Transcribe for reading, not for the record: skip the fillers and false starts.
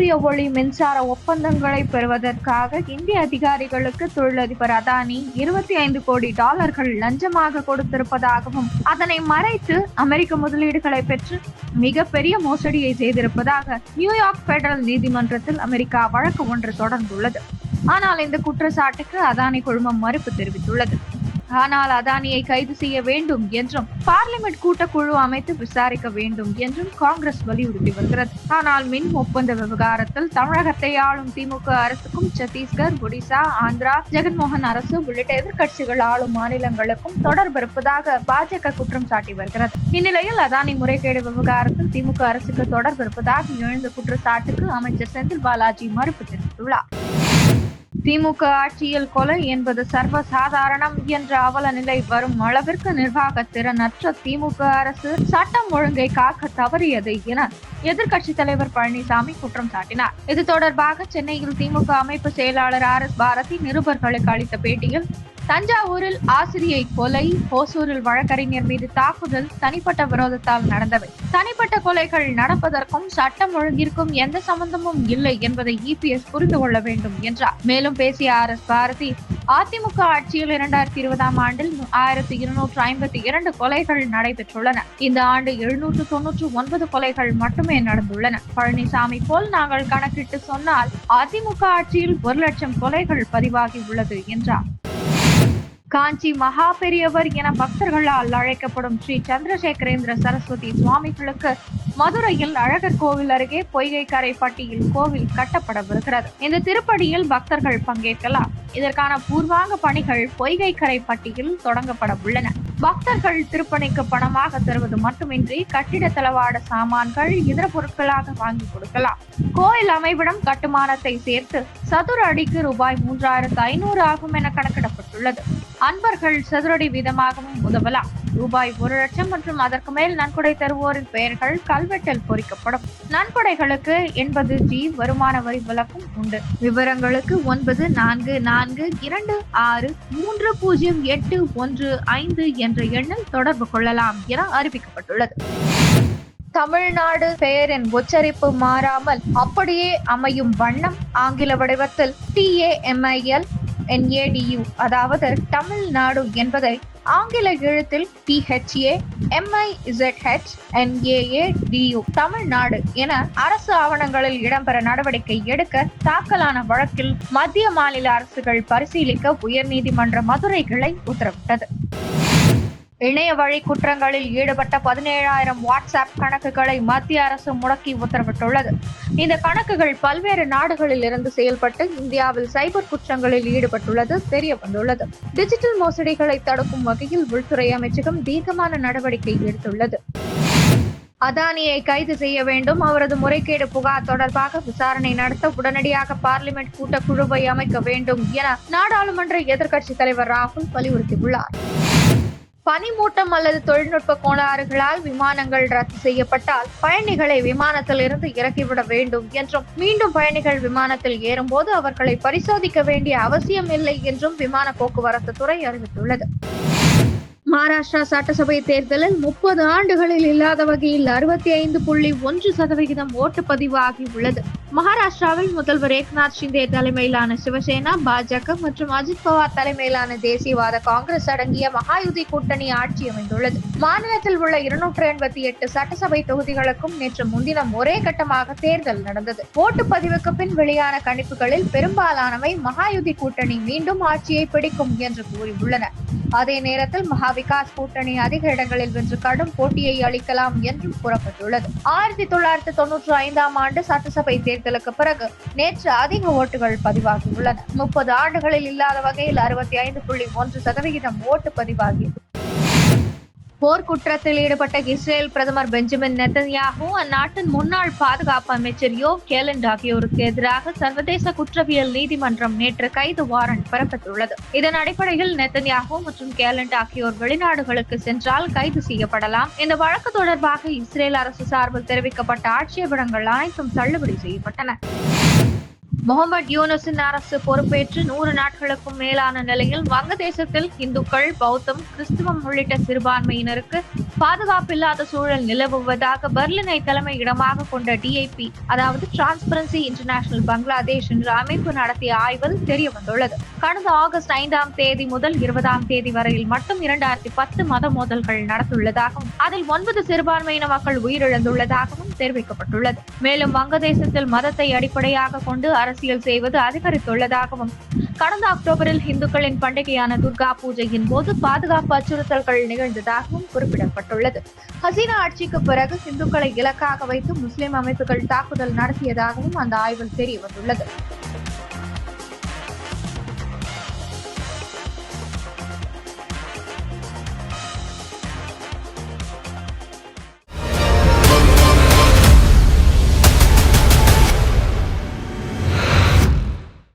சூரிய ஒளி மின்சார ஒப்பந்தங்களை பெறுவதற்காக இந்திய அதிகாரிகளுக்கு தொழிலதிபர் அதானி 25 கோடி டாலர்கள் லஞ்சமாக கொடுத்திருப்பதாகவும் அதனை மறைத்து அமெரிக்க முதலீடுகளை பெற்று மிகப்பெரிய மோசடியை செய்திருப்பதாக நியூயார்க் பெடரல் நீதிமன்றத்தில் அமெரிக்கா வழக்கு ஒன்று தொடர்ந்துள்ளது. ஆனால் இந்த குற்றச்சாட்டுக்கு அதானி குழுமம் மறுப்பு தெரிவித்துள்ளது. ஆனால் அதானியை கைது செய்ய வேண்டும் என்றும் பார்லிமெண்ட் கூட்டக்குழு அமைத்து விசாரிக்க வேண்டும் என்றும் காங்கிரஸ் வலியுறுத்தி வருகிறது. ஆனால் மின் ஒப்பந்த விவகாரத்தில் தமிழகத்தை ஆளும் திமுக அரசுக்கும் சத்தீஸ்கர், ஒடிசா, ஆந்திரா, ஜெகன்மோகன் அரசு உள்ளிட்ட எதிர்க்கட்சிகள் ஆளும் மாநிலங்களுக்கும் தொடர்பு இருப்பதாக பாஜக குற்றம் சாட்டி வருகிறது. இந்நிலையில் அதானி முறைகேடு விவகாரத்தில் திமுக அரசுக்கு தொடர்பு இருப்பதாக எழுந்த குற்றச்சாட்டுக்கு அமைச்சர் செந்தில் பாலாஜி மறுப்பு தெரிவித்துள்ளார். திமுக ஆட்சியில் கொலை என்பது சர்வசாதாரணம் என்ற அவல நிலை வரும் அளவிற்கு நிர்வாக திறனற்ற திமுக அரசு சட்டம் ஒழுங்கை காக்க தவறியது என எதிர்க்கட்சித் தலைவர் பழனிசாமி குற்றம் சாட்டினார். இது தொடர்பாக சென்னையில் திமுக அமைப்பு செயலாளர் RS பாரதி நிருபர்களுக்கு அளித்த பேட்டியில், தஞ்சாவூரில் ஆசிரியை கொலை, ஓசூரில் வழக்கறிஞர் மீது தாக்குதல் தனிப்பட்ட விரோதத்தால் நடந்தவை. தனிப்பட்ட கொலைகள் நடப்பதற்கும் சட்டம் ஒழுங்கிற்கும் எந்த சம்பந்தமும் இல்லை என்பதை EPS புரிந்து கொள்ள வேண்டும் என்றார். மேலும் பேசிய RS பாரதி, அதிமுக ஆட்சியில் 2020ஆம் ஆண்டில் 1252 கொலைகள் நடைபெற்றுள்ளன. இந்த ஆண்டு 799 கொலைகள் மட்டுமே நடந்துள்ளன. பழனிசாமி போல் நாங்கள் கணக்கிட்டு சொன்னால் அதிமுக ஆட்சியில் 1,00,000 கொலைகள் பதிவாகி உள்ளது என்றார். காஞ்சி மகா பெரியவர் என பக்தர்களால் அழைக்கப்படும் ஸ்ரீ சந்திரசேகரேந்திர சரஸ்வதி சுவாமிகளுக்கு மதுரையில் அழகர் கோவில் அருகே பொய்கை கரைப்பட்டியில் கோவில் கட்டப்படவிருக்கிறது. இந்த திருப்படியில் பக்தர்கள் பங்கேற்கலாம். இதற்கான பூர்வாங்க பணிகள் பொய்கை கரைப்பட்டியில் தொடங்கப்பட உள்ளன. பக்தர்கள் திருப்பணிக்கு பணமாக தருவது மட்டுமின்றி கட்டிட தளவாட சாமான்கள் இதர பொருட்களாக வாங்கி கொடுக்கலாம். கோயில் அமைவிடம் கட்டுமானத்தை சேர்த்து சதுர அடிக்கு ரூபாய் 3,500 ஆகும் என கணக்கிடப்பட்டுள்ளது. அன்பர்கள் சதுரடி வீதமாகவும் உதவலாம். ரூபாய் 1,00,000 மற்றும் அதற்கு மேல் நன்கொடை தருவோரின் பெயர்கள் கல்வெட்டில் பொறிக்கப்படும். நன்கொடைகளுக்கு 80G வருமான வரி விலக்கும் உண்டு. விவரங்களுக்கு 9442263085 என்ற எண்ணில் தொடர்பு கொள்ளலாம் என அறிவிக்கப்பட்டுள்ளது. தமிழ்நாடு பெயரின் உச்சரிப்பு மாறாமல் அப்படியே அமையும் வண்ணம் ஆங்கில வடிவத்தில் TAMILNADU, அதாவது தமிழ்நாடு என்பதை ஆங்கில எழுத்தில் THAMIZHNAADU தமிழ்நாடு என அரசு ஆவணங்களில் இடம்பெற நடவடிக்கை எடுக்க தாக்கலான வழக்கில் மத்திய மாநில அரசுகள் பரிசீலிக்க உயர்நீதிமன்ற மதுரை கிளை உத்தரவிட்டது. இணைய வழி குற்றங்களில் ஈடுபட்ட 17,000 வாட்ஸ்அப் கணக்குகளை மத்திய அரசு முடக்கி உத்தரவிட்டுள்ளது. இந்த கணக்குகள் பல்வேறு நாடுகளில் இருந்து செயல்பட்டு இந்தியாவில் சைபர் குற்றங்களில் ஈடுபட்டுள்ளது தெரிய வந்துள்ளது. டிஜிட்டல் மோசடிகளை தடுக்கும் வகையில் உள்துறை அமைச்சகம் தீர்க்கமான நடவடிக்கை எடுத்துள்ளது. அதானியை கைது செய்ய வேண்டும். அவரது முறைகேடு புகார் தொடர்பாக விசாரணை நடத்த உடனடியாக பார்லிமெண்ட் கூட்டக்குழுவை அமைக்க வேண்டும் என நாடாளுமன்ற எதிர்க்கட்சித் தலைவர் ராகுல் வலியுறுத்தியுள்ளார். பனிமூட்டம் அல்லது தொழில்நுட்ப கோளாறுகளால் விமானங்கள் ரத்து செய்யப்பட்டால் பயணிகளை விமானத்தில் இருந்து இறக்கிவிட வேண்டும் என்றும், மீண்டும் பயணிகள் விமானத்தில் ஏறும்போது அவர்களை பரிசோதிக்க வேண்டிய அவசியம் இல்லை என்றும் விமான போக்குவரத்து துறை அறிவித்துள்ளது. மகாராஷ்டிரா சட்டசபை தேர்தலில் 30 ஆண்டுகளில் இல்லாத வகையில் 65.1% ஓட்டுப்பதிவு ஆகியுள்ளது. மகாராஷ்டிராவில் முதல்வர் ஏக்நாத் ஷிண்டே தலைமையிலான சிவசேனா, பாஜக மற்றும் அஜித் பவார் தலைமையிலான தேசியவாத காங்கிரஸ் அடங்கிய மகாயுதி கூட்டணி ஆட்சி அமைந்துள்ளது. மாநிலத்தில் உள்ள 288 சட்டசபை தொகுதிகளுக்கும் நேற்று முன்தினம் ஒரே கட்டமாக தேர்தல் நடந்தது. ஓட்டுப்பதிவுக்கு பின் வெளியான கணிப்புகளில் பெரும்பாலானவை மகாயுதி கூட்டணி மீண்டும் ஆட்சியை பிடிக்கும் என்று கூறியுள்ளன. அதே நேரத்தில் மகாவிகாஸ் கூட்டணி அதிக இடங்களில் வென்று கடும் போட்டியை அளிக்கலாம் என்றும் கூறப்பட்டுள்ளது. 1995ஆம் ஆண்டு சட்டசபை தேர்தலுக்கு பிறகு நேற்று அதிக ஓட்டுகள் பதிவாகியுள்ளன. 30 ஆண்டுகளில் இல்லாத வகையில் 65.1% ஓட்டு பதிவாகியது. போர்க்குற்றத்தில் ஈடுபட்ட இஸ்ரேல் பிரதமர் பெஞ்சமின் நெத்தன்யாஹூ, அந்நாட்டின் முன்னாள் பாதுகாப்பு அமைச்சர் யோவ் கேலண்ட் ஆகியோருக்கு எதிராக சர்வதேச குற்றவியல் நீதிமன்றம் நேற்று கைது வாரண்ட் பிறப்பித்துள்ளது. இதன் அடிப்படையில் நெத்தன்யாஹூ மற்றும் கேலண்ட் ஆகியோர் வெளிநாடுகளுக்கு சென்றால் கைது செய்யப்படலாம். இந்த வழக்கு தொடர்பாக இஸ்ரேல் அரசு சார்பில் தெரிவிக்கப்பட்ட ஆட்சேபங்கள் அனைத்தும் தள்ளுபடி செய்யப்பட்டன. முகமது யூனுஸின் அரசு பொறுப்பேற்று 100 நாட்களுக்கும் மேலான நிலையில் வங்கதேசத்தில் இந்துக்கள், பௌத்தம், கிறிஸ்துவம் உள்ளிட்ட சிறுபான்மையினருக்கு பாதுகாப்பில்லாத சூழல் நிலவுவதாக பெர்லினை தலைமையிடமாக கொண்ட DIP, அதாவது டிரான்ஸ்பரன்சி இன்டர்நேஷனல் பங்களாதேஷ் என்ற அமைப்பு நடத்திய ஆய்வில் தெரியவந்துள்ளது. கடந்த ஆகஸ்ட் 5ஆம் தேதி முதல் 20ஆம் தேதி வரையில் மட்டும் 2010 மத மோதல்கள் நடந்துள்ளதாகவும் அதில் 9 சிறுபான்மையின மக்கள் உயிரிழந்துள்ளதாகவும் தெரிவிக்கப்பட்டுள்ளது. மேலும் வங்கதேசத்தில் மதத்தை அடிப்படையாக கொண்டு அரசியல் செய்வது அதிகரித்துள்ளதாகவும் கடந்த அக்டோபரில் இந்துக்களின் பண்டிகையான துர்கா பூஜையின் போது பாதுகாப்பு அச்சுறுத்தல்கள் நிகழ்ந்ததாகவும் குறிப்பிடப்பட்டுள்ளது. ஹசீனா ஆட்சிக்கு பிறகு இந்துக்களை இலக்காக வைத்து முஸ்லிம் அமைப்புகள் தாக்குதல் நடத்தியதாகவும் அந்த ஆய்வில் தெரியவந்துள்ளது.